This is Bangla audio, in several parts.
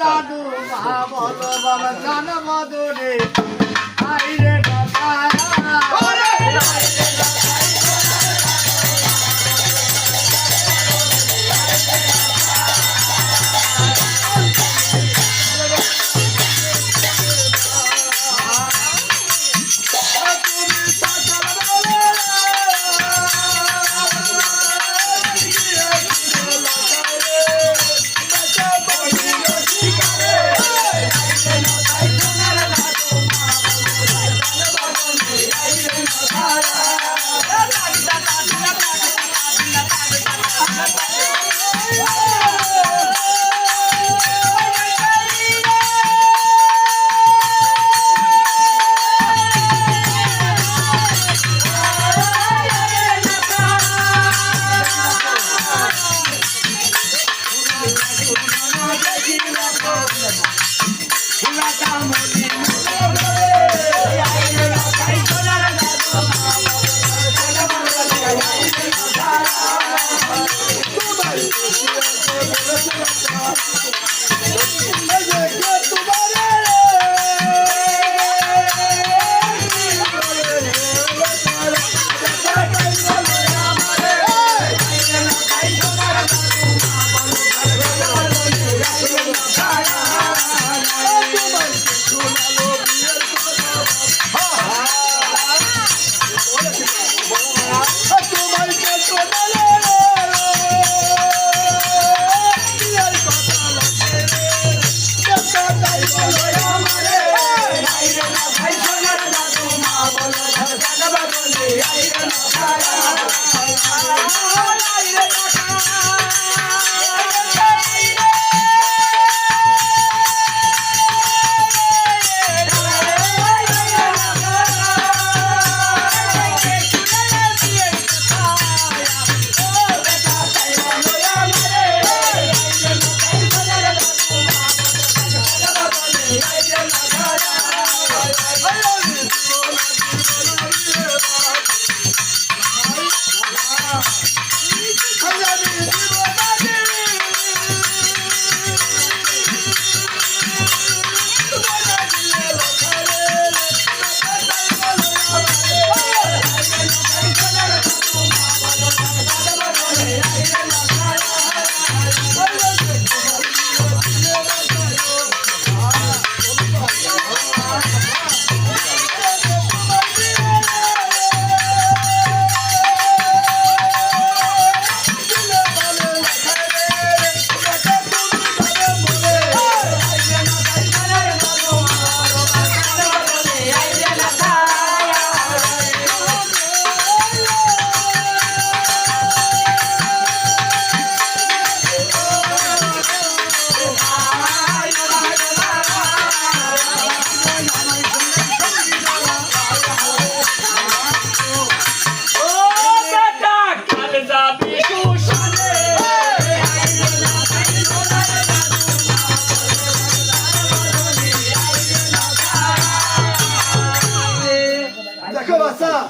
দাদু মা বলো বাবা জান মধুরে আইরে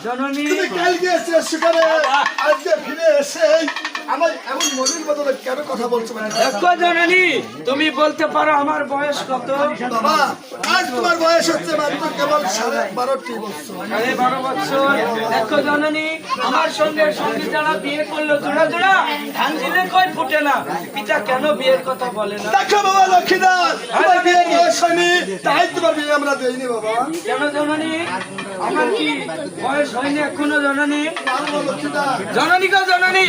জননী তুমি কাল গিয়েছে সেখানে আজকে ফিরে এসে আমার এমন মনের বদলে কেন কথা বলছো দেখো জননী, তুমি বলতে পারো আমার বয়স কত? বাবা আজ তোমার বয়স হচ্ছে মাত্র কেবল 12.5 বছর। 12 বছর। দেখো জননী, আমার সঙ্গে সঙ্গী যারা বিয়ে করলো জোড়া জোড়া ধান দিলে কই ফুটে না, পিতা কেন বিয়ের কথা বলে না? দেখো বাবা লক্ষ্মীদাস তোমার বিয়ের বয়স হয়নি তাই তোমার বিয়ে আমরা দেইনি বাবা। কেন জননী, আমার কি বয়স হয়নি এখনো জননী? লক্ষ্মীদাস জননী গো জননী,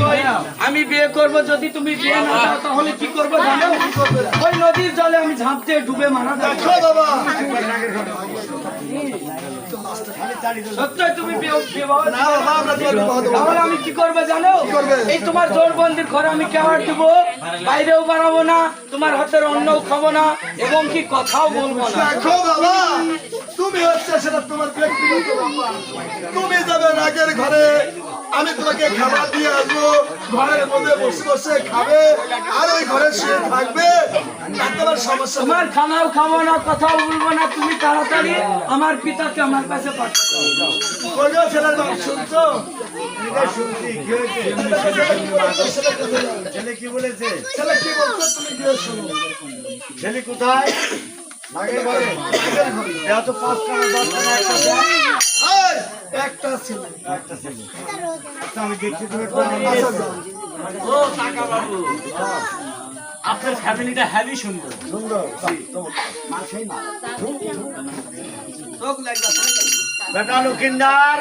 কই, আমি বিয়ে করব, যদি তুমি বিয়ে না দাও তাহলে কি করবো জানো? ওই নদীর জলে আমি ঝাঁপ দিয়ে ডুবে মারা যাবো। দেখো বাবা সত্যই তুমি বিবাহ না বাবা আমরা তোমার বিবাহ দেবো না। তাহলে আমি কি করবো জানো? করবে? এই তোমার জোরবন্দির ঘরে আমি কেওয়ার দেবো, বাইরেও বাড়াবো না, তোমার হাতের অন্নও খাবো না, এবং কি কথাও বলবো না। দেখো বাবা তুমি হচ্ছে সেটা তোমার ব্যক্তিগত ব্যাপার। তুমি যাবে রাগের ঘরে, আমি তোমাকে খাবার দিয়ে আসবো, ঘরের মধ্যে বসে বসে খাবে আর ওই ঘরে শুয়ে থাকবে, তাতে তোমার সমস্যা নেই। তোমার খানাও খাবো না, কথাও বলবো না, তুমি তাড়াতাড়ি আমার পিতাকে আমার কাছে পাঠাও। বলছো ছেলের বাবা শুনছো? ছেলে কি বলেছে? ছেলে কি বলছো তুমি গিয়ে শোনো। ছেলে কোথায়? আগের ঘরে। দেহ তো 5টা না 10টা না একটা দেহ? এই, একটা ছেলে একটা ছেলে। আচ্ছা, আমি দেখছি তুমি একটু আচ্ছা, যাও। ও কাকা বাবু, আপনার ফ্যামিলিটা হেভি সুন্দর। সুন্দর। মাছেই না। চোখ লাগবে। বেটা লক্ষিন্দার,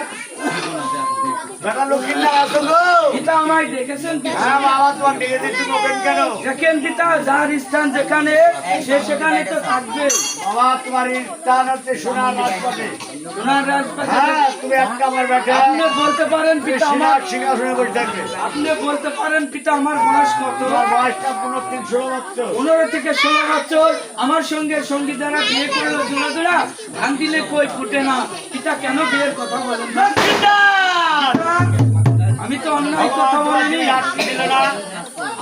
বেটা লক্ষিন্দার আসো গো। পিতা আমায় দেখেছেন? হ্যাঁ বাবা, তোমার ডেকে দিচ্ছি বকেন কেন? দেখেন পিতা, যার স্থান যেখানে সে সেখানে তো থাকবে। বাবা তোমার স্থান হচ্ছে সোনার রাজপথে। ওনার রাজপাশে হ্যাঁ, তুমি একটা আমার বেটা আপনি বলতে পারেন পিতা আমার, সিংহাসনে বসে থাকবে। আপনি বলতে পারেন পিতা আমার বয়স কত? তোমার বয়সটা 15-16 বছর। 15 থেকে 16 বছর। আমার সঙ্গে সঙ্গী যারা বিয়ে করলো জোড়া জোড়া ধান দিলে কই ফুটে না, পিতা কেন বিয়ের কথা বলেন না? আমি তো অন্যায় কথা বলিনি।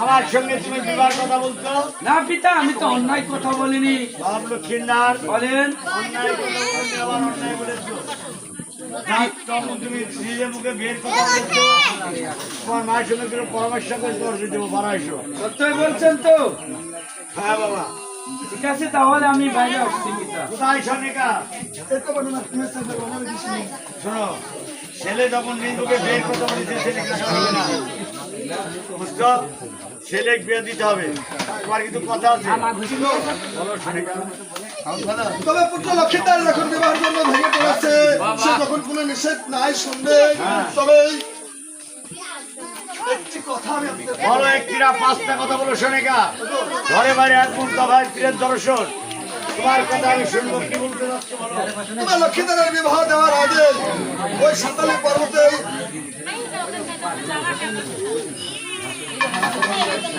আমার সঙ্গে তুমি বিবাহ কথা বলছো? না পিতা, আমি তো অন্যায় কথা বলিনি। বাবা লক্ষিন্দার, বলেন। অন্যায় কথা বলতে আবার অন্যায় বলেছো। যাক, তখন তুমি নিজের মুখে বিয়ের কথা বলছো, তোমার মায়ের সঙ্গে কোনো পরামর্শ করে তোমার দেবো 1200। সত্যই বলছেন তো? হ্যাঁ বাবা। ঠিক আছে, তাহলে আমি বাইরে আসছি পিতা। কোথায় সনিকা? এই তো বলো না, তুমি হচ্ছে যে বলো, আমি কিছু নেই। শোনো, ছেলে যখন নিজেকে বিয়ের কথা বলেছে ছেলেকে শুনবে না, বুঝছো? ছেলে বিয়ে দিতে হবে, তোমার কিন্তু কথা আছে। বলো সনিকা। তবে পুত্র লক্ষ্মীদার যখন বিবাহের জন্য ভেঙে পড়েছে, সে যখন কোনো নিষেধ নাই শুনবে, তবে একটি কথা আমি আপনাদের বলো, একটিরা 5টা কথা বলো সনিকা। ঘরে বাইরে এক মন ভাই পীরের দর্শন, তোমার কথা আমি শুনবো। কি বলতে যাচ্ছ বলো? তোমার লক্ষ্মীদারের বিবাহ দেওয়ার আগে ওই সাতালি পর্বতে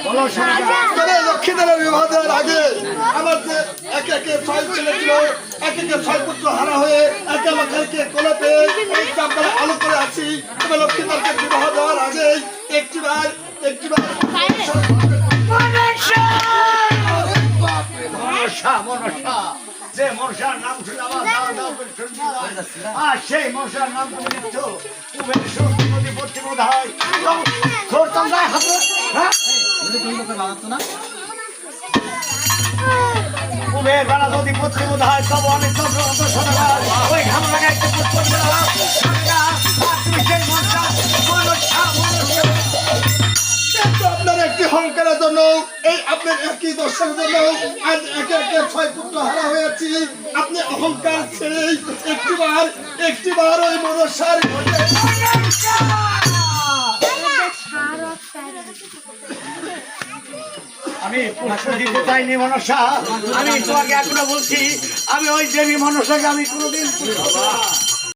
বলো সনিকা। তবে লক্ষ্মীদারের বিবাহ দেওয়ার আগে আমার যে একে একে 6 ছেলে ছিল, একে একে 6 পুত্র হারা হয়ে একে লক্ষ্মীকে কোলে পেয়ে এই চাপড়ে আলো করে আছি। তবে লক্ষ্মীদারকে বিবাহ দেওয়ার আগে একটিবার মনসা, মনসা, যে মনসার নাম শুনে আমার দাও দাও করে শুনবি। আর সেই মনসার নাম তুমি নিচ্ছ, কুবের সুরকি নদী পশ্চিম হয়, ধরতাম গায়ে হাত ধরে, হ্যাঁ? কুবের বেলা যদি পশ্চিম হয়, তবে অনেক ওই ঘাম লাগাইতে পুষ্প দিলাম। তুমি সেই মনসা, মনসা, মনসা। কিন্তু আপনার একটি অহংকারের জন্য, এই আপনার একই দর্শনের জন্য আজ একে একে 6 পুত্র হারা হয়েছি। আপনি অহংকার ছেড়ে একটিবার ওই মনসার আমি পুষ্প দিতে চাইনি মনসা, আমি তোমাকে এখনো বলছি, আমি ওই দেবী মনসাকে আমি কোনোদিন